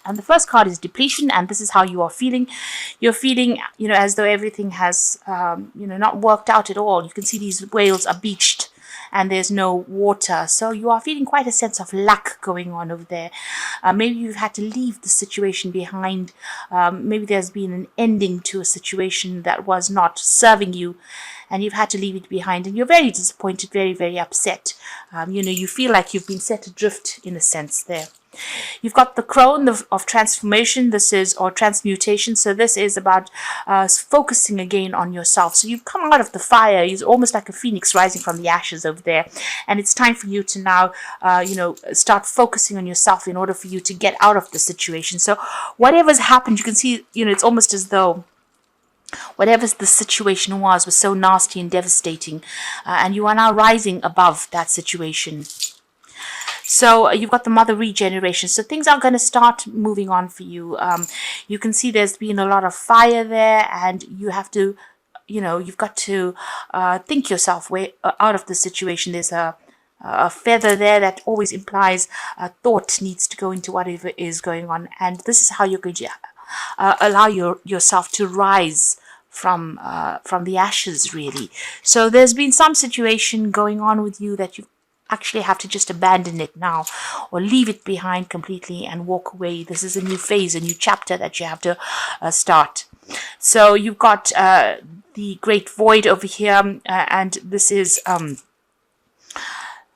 And the first card is depletion, and this is how you are feeling. You're feeling, as though everything has, not worked out at all. You can see these whales are beached and there's no water. So you are feeling quite a sense of lack going on over there. Maybe you've had to leave the situation behind. Maybe there's been an ending to a situation that was not serving you, and you've had to leave it behind, and you're very disappointed, very, very upset. You feel like you've been set adrift in a sense there. You've got the crone of transformation, or transmutation. So this is about focusing again on yourself. So you've come out of the fire. It's almost like a phoenix rising from the ashes over there. And it's time for you to now, start focusing on yourself in order for you to get out of the situation. So whatever's happened, you can see, it's almost as though whatever the situation was so nasty and devastating. And you are now rising above that situation. So you've got the mother regeneration. So things are going to start moving on for you. You can see there's been a lot of fire there, and you have to, you've got to think yourself way out of the situation. There's a feather there that always implies thought needs to go into whatever is going on. And this is how you're going to allow yourself to rise from the ashes, really. So there's been some situation going on with you that you actually have to just abandon it now, or leave it behind completely and walk away. This is a new phase, a new chapter that you have to start. So you've got the great void over here, and this is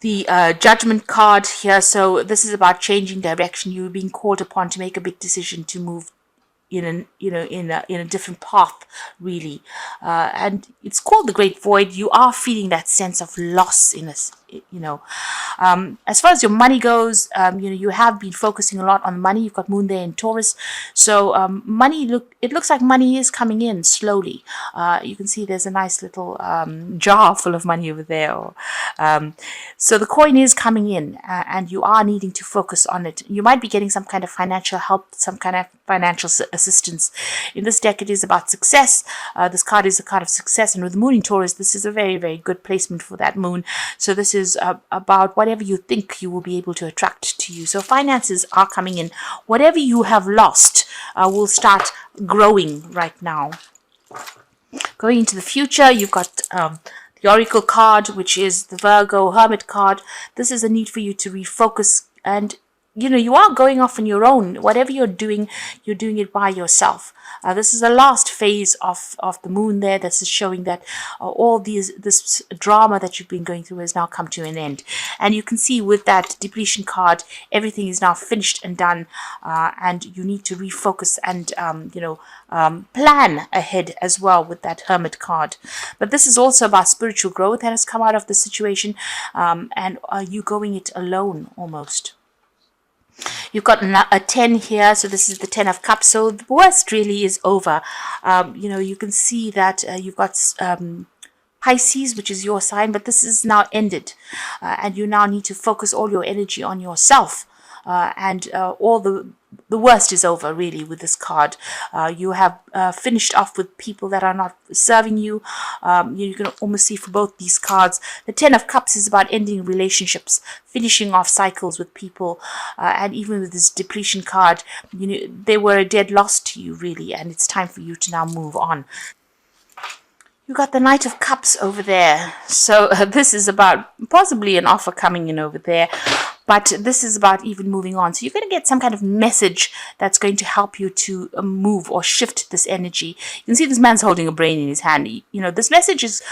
the judgment card here. So this is about changing direction. You're being called upon to make a big decision to move in a different path, really, and it's called the great void. You are feeling that sense of loss in us, as far as your money goes. You have been focusing a lot on money. You've got moon there in Taurus, so it looks like money is coming in slowly. You can see there's a nice little jar full of money over there. So the coin is coming in, and you are needing to focus on it. You might be getting some kind of financial help, some kind of financial assistance. In this deck, it is about success. This card is a card of success, and with the moon in Taurus, this is a very, very good placement for that moon. So this is about whatever you think you will be able to attract to you. So finances are coming in. Whatever you have lost will start growing right now. Going into the future, you've got the Oracle card, which is the Virgo Hermit card. This is a need for you to refocus, and you are going off on your own. Whatever you're doing it by yourself. This is the last phase of the moon there. This is showing that all this drama that you've been going through has now come to an end. And you can see with that depletion card, everything is now finished and done. And you need to refocus and, plan ahead as well with that Hermit card. But this is also about spiritual growth that has come out of the situation. And you going it alone almost. You've got a 10 here, so this is the 10 of Cups. So the worst really is over. You can see that you've got Pisces, which is your sign, but this is now ended. And you now need to focus all your energy on yourself. And all the worst is over, really, with this card. You have finished off with people that are not serving you. You can almost see for both these cards. The 10 of Cups is about ending relationships, finishing off cycles with people. And even with this depletion card, they were a dead loss to you, really, and it's time for you to now move on. You got the Knight of Cups over there. So this is about possibly an offer coming in over there. But this is about even moving on. So you're going to get some kind of message that's going to help you to move or shift this energy. You can see this man's holding a brain in his hand. This message is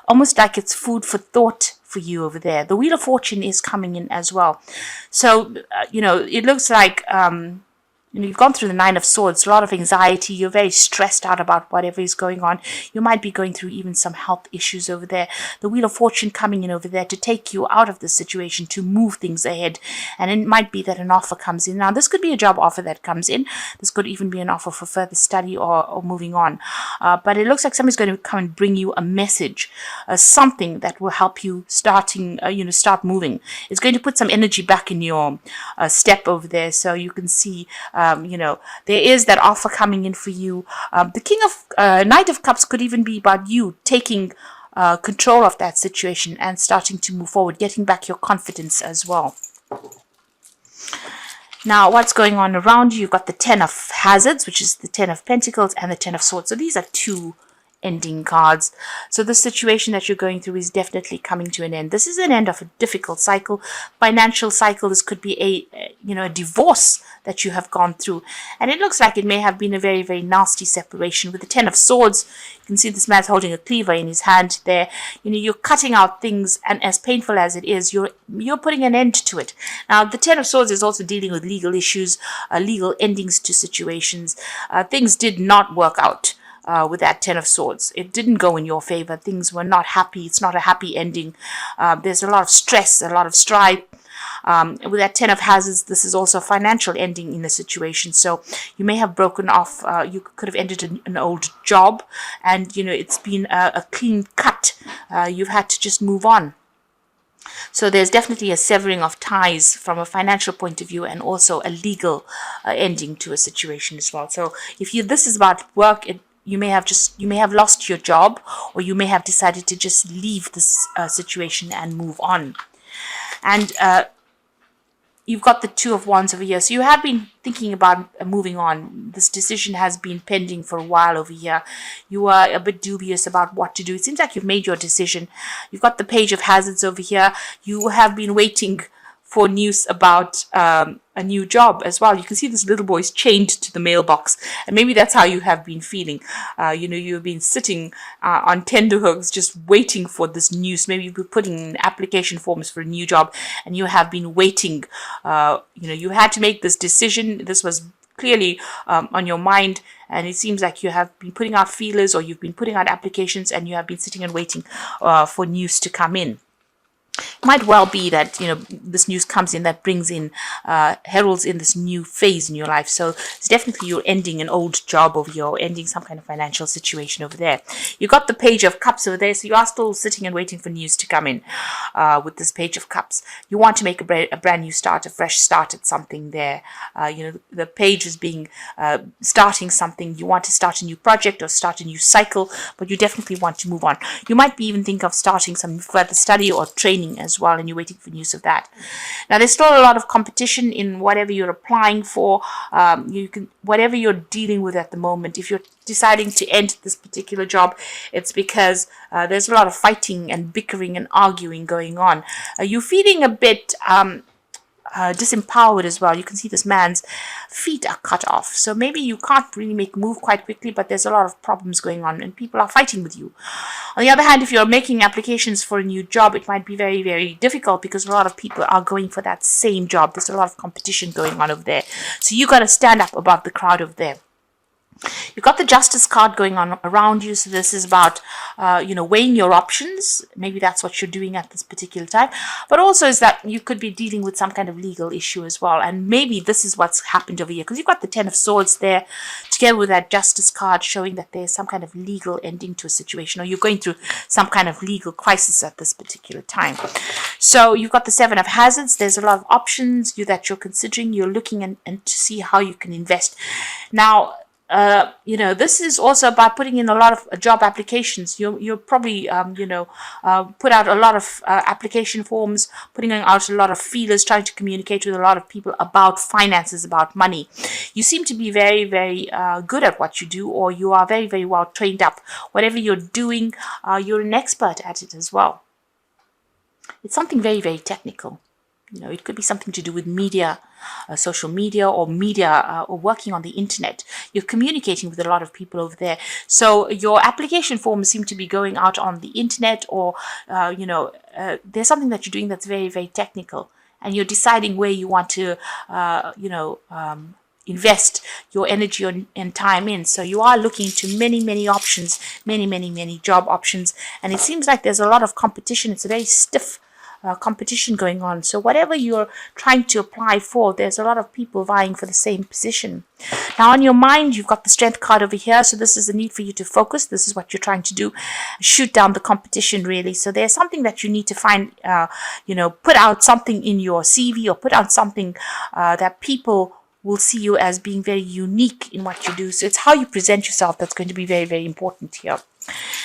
almost like it's food for thought for you over there. The Wheel of Fortune is coming in as well. So, it looks like... you've gone through the 9 of Swords, a lot of anxiety. You're very stressed out about whatever is going on. You might be going through even some health issues over there. The Wheel of Fortune coming in over there to take you out of the situation, to move things ahead. And it might be that an offer comes in. Now, this could be a job offer that comes in. This could even be an offer for further study or moving on. But it looks like somebody's going to come and bring you a message, something that will help you start moving. It's going to put some energy back in your step over there. So you can see... there is that offer coming in for you. The Knight of Cups could even be about you taking control of that situation and starting to move forward, getting back your confidence as well. Now, what's going on around you? You've got the Ten of Hazards, which is the Ten of Pentacles, and the Ten of Swords. So these are two ending cards. So the situation that you're going through is definitely coming to an end. This is an end of a difficult cycle, financial cycle. This could be a divorce that you have gone through, and it looks like it may have been a very, very nasty separation. With the Ten of Swords, you can see this man's holding a cleaver in his hand there. You're cutting out things, and as painful as it is, you're putting an end to it. Now, the Ten of Swords is also dealing with legal issues, legal endings to situations. Things did not work out. With that Ten of Swords, it didn't go in your favor. Things were not happy. It's not a happy ending. There's a lot of stress, a lot of strife. With that Ten of Hazards, this is also a financial ending in the situation. So you may have broken off. You could have ended an old job, and it's been a clean cut. You've had to just move on. So there's definitely a severing of ties from a financial point of view, and also a legal ending to a situation as well. So if this is about work, you may have lost your job, or you may have decided to just leave this situation and move on. And you've got the Two of Wands over here. So you have been thinking about moving on. This decision has been pending for a while over here. You are a bit dubious about what to do. It seems like you've made your decision. You've got the Page of Hazards over here. You have been waiting for news about a new job as well. You can see this little boy's chained to the mailbox, and maybe that's how you have been feeling. You've been sitting on tenterhooks just waiting for this news. Maybe you've been putting in application forms for a new job, and you have been waiting. You had to make this decision. This was clearly on your mind, and it seems like you have been putting out feelers, or you've been putting out applications, and you have been sitting and waiting for news to come in. It might well be that this news comes in that brings in heralds in this new phase in your life. So it's definitely you're ending an old job over here, or ending some kind of financial situation over there. You got the Page of Cups over there, so you are still sitting and waiting for news to come in with this Page of Cups. You want to make a brand new start, a fresh start at something there. The page is being starting something. You want to start a new project or start a new cycle, but you definitely want to move on. You might be even think of starting some further study or training as well, and you're waiting for news of that. Now, there's still a lot of competition in whatever you're applying for. Whatever you're dealing with at the moment. If you're deciding to end this particular job, it's because there's a lot of fighting and bickering and arguing going on. You're feeling a bit disempowered as well. You can see this man's feet are cut off, so maybe you can't really make a move quite quickly, but there's a lot of problems going on and people are fighting with you. On the other hand, if you're making applications for a new job, it might be very, very difficult because a lot of people are going for that same job. There's a lot of competition going on over there, so you got to stand up above the crowd over there. You've got the Justice card going on around you, so this is about weighing your options. Maybe that's what you're doing at this particular time, but also is that you could be dealing with some kind of legal issue as well, and maybe this is what's happened over here, because you've got the Ten of Swords there together with that Justice card, showing that there's some kind of legal ending to a situation, or you're going through some kind of legal crisis at this particular time. So you've got the Seven of Hazards. There's a lot of options that you're considering. You're looking and to see how you can invest. Now, this is also about putting in a lot of job applications. You're probably, put out a lot of application forms, putting out a lot of feelers, trying to communicate with a lot of people about finances, about money. You seem to be very, very good at what you do, or you are very, very well trained up. Whatever you're doing, you're an expert at it as well. It's something very, very technical. It could be something to do with media, social media, or media, or working on the internet. You're communicating with a lot of people over there. So your application forms seem to be going out on the internet, or, there's something that you're doing that's very, very technical. And you're deciding where you want to, invest your energy and time in. So you are looking into many, many options, many, many, many job options. And it seems like there's a lot of competition. It's a very stiff competition going on. So whatever you're trying to apply for, there's a lot of people vying for the same position. Now, on your mind, you've got the Strength card over here. So this is the need for you to focus. This is what you're trying to do. Shoot down the competition, really. So there's something that you need to find, put out something in your CV, or put out something that people will see you as being very unique in what you do. So it's how you present yourself that's going to be very, very important here.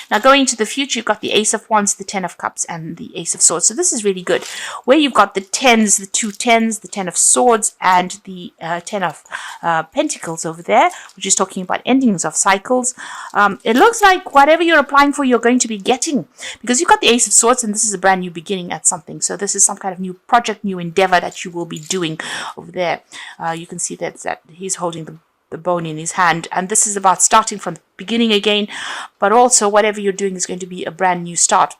Now, going into the future, you've got the Ace of Wands, the Ten of Cups, and the Ace of Swords. So this is really good. Where you've got the tens, the two tens, the Ten of Swords, and the Ten of Pentacles over there, which is talking about endings of cycles. It looks like whatever you're applying for, you're going to be getting, because you've got the Ace of Swords, and this is a brand new beginning at something. So this is some kind of new project, new endeavor that you will be doing over there. You can see that he's holding the bone in his hand, and this is about starting from the beginning again, but also whatever you're doing is going to be a brand new start.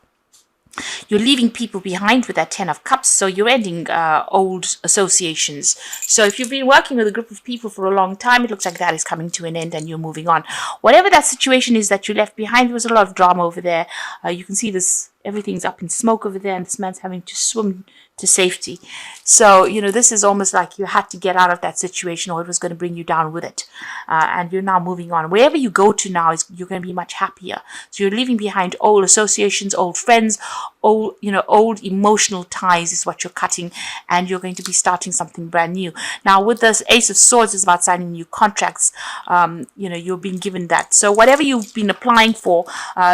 You're leaving people behind with that Ten of Cups, so you're ending old associations. So if you've been working with a group of people for a long time, it looks like that is coming to an end and you're moving on. Whatever that situation is that you left behind, there was a lot of drama over there. You can see this, everything's up in smoke over there, and this man's having to swim to safety. So, this is almost like you had to get out of that situation, or it was going to bring you down with it. And you're now moving on. Wherever you go to now, you're going to be much happier. So you're leaving behind old associations, old friends, old emotional ties is what you're cutting, and you're going to be starting something brand new. Now, with this Ace of Swords, is about signing new contracts. You're being given that. So whatever you've been applying for,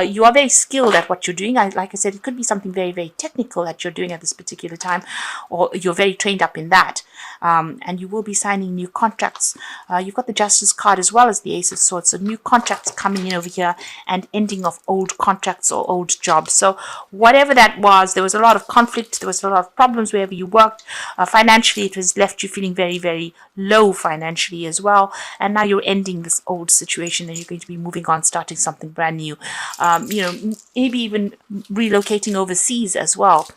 you are very skilled at what you're doing. Like I said, it could be something very, very technical that you're doing at this particular time, or you're very trained up in that, and you will be signing new contracts. You've got the Justice card as well as the Ace of Swords, so new contracts coming in over here, and ending of old contracts or old jobs. So whatever that was, there was a lot of conflict, there was a lot of problems wherever you worked. Financially, it has left you feeling very, very low financially as well, and now you're ending this old situation, and you're going to be moving on, starting something brand new. Maybe even relocating overseas as well,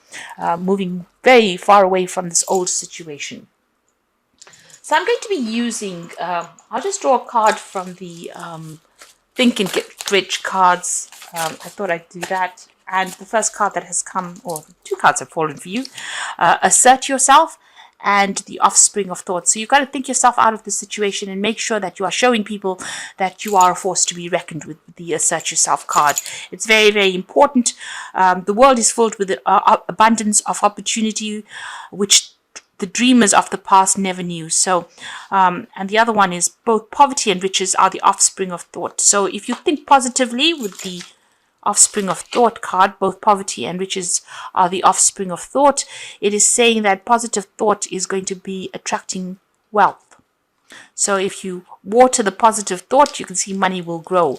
moving very far away from this old situation. So I'm going to be using, I'll just draw a card from the Think and Get Rich cards. I thought I'd do that. And the first card that has come, or two cards have fallen for you, Assert Yourself and the Offspring of Thought. So you've got to think yourself out of the situation and make sure that you are showing people that you are a force to be reckoned with the Assert Yourself card. It's very, very important. The world is filled with abundance of opportunity, which the dreamers of the past never knew. So, and the other one is both poverty and riches are the offspring of thought. So if you think positively with the Offspring of Thought card, both poverty and riches are the offspring of thought, it is saying that positive thought is going to be attracting wealth. So if you water the positive thought, you can see money will grow.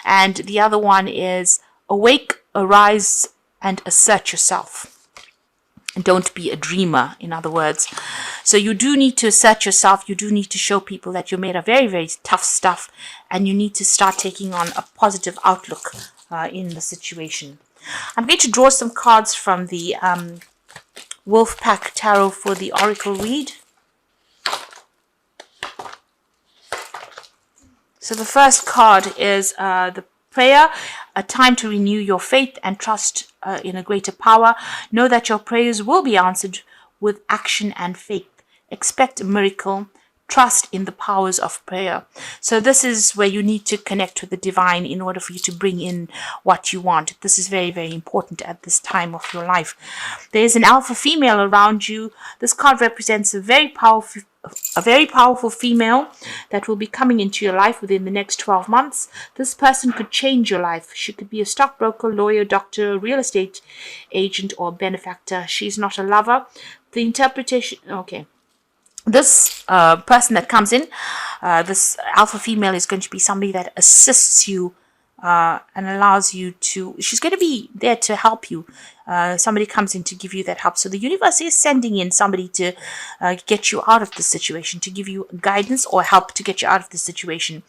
And the other one is awake, arise, and assert yourself. Don't be a dreamer, in other words. So you do need to assert yourself. You do need to show people that you're made of very, very tough stuff, and you need to start taking on a positive outlook in the situation. I'm going to draw some cards from the Wolfpack Tarot for the Oracle read. So the first card is the Prayer, a time to renew your faith and trust in a greater power. Know that your prayers will be answered with action and faith. Expect a miracle. Trust in the powers of prayer. So this is where you need to connect with the divine in order for you to bring in what you want. This is very, very important at this time of your life. There is an alpha female around you. This card represents a very powerful female that will be coming into your life within the next 12 months. This person could change your life. She could be a stockbroker, lawyer, doctor, real estate agent, or benefactor. She's not a lover. The interpretation, okay. This person that comes in, this alpha female, is going to be somebody that assists you and allows you to, she's going to be there to help you. Somebody comes in to give you that help. So the universe is sending in somebody to get you out of the situation, to give you guidance or help to get you out of the situation.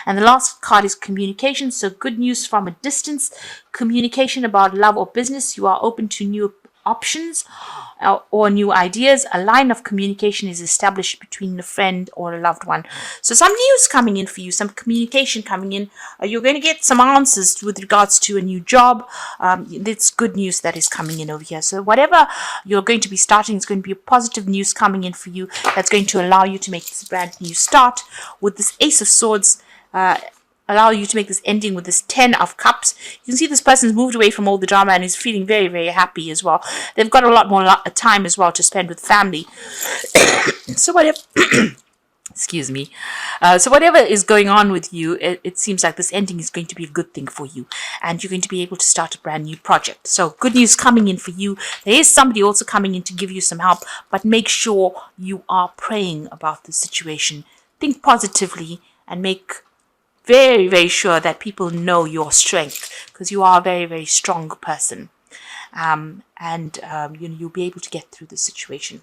And the last card is communication. So good news from a distance, communication about love or business. You are open to new options or new ideas. A line of communication is established between a friend or a loved one. So some news coming in for you, some communication coming in. You're going to get some answers with regards to a new job. It's good news that is coming in over here. So whatever you're going to be starting is going to be a positive news coming in for you that's going to allow you to make this brand new start. With this Ace of Swords, allow you to make this ending with this 10 of Cups. You can see this person's moved away from all the drama and is feeling very, very happy as well. They've got a lot more time as well to spend with family. So Excuse me. So whatever is going on with you, it seems like this ending is going to be a good thing for you, and you're going to be able to start a brand new project. So good news coming in for you. There is somebody also coming in to give you some help, but make sure you are praying about the situation. Think positively and make very, very sure that people know your strength, because you are a very, very strong person. And you'll be able to get through the situation.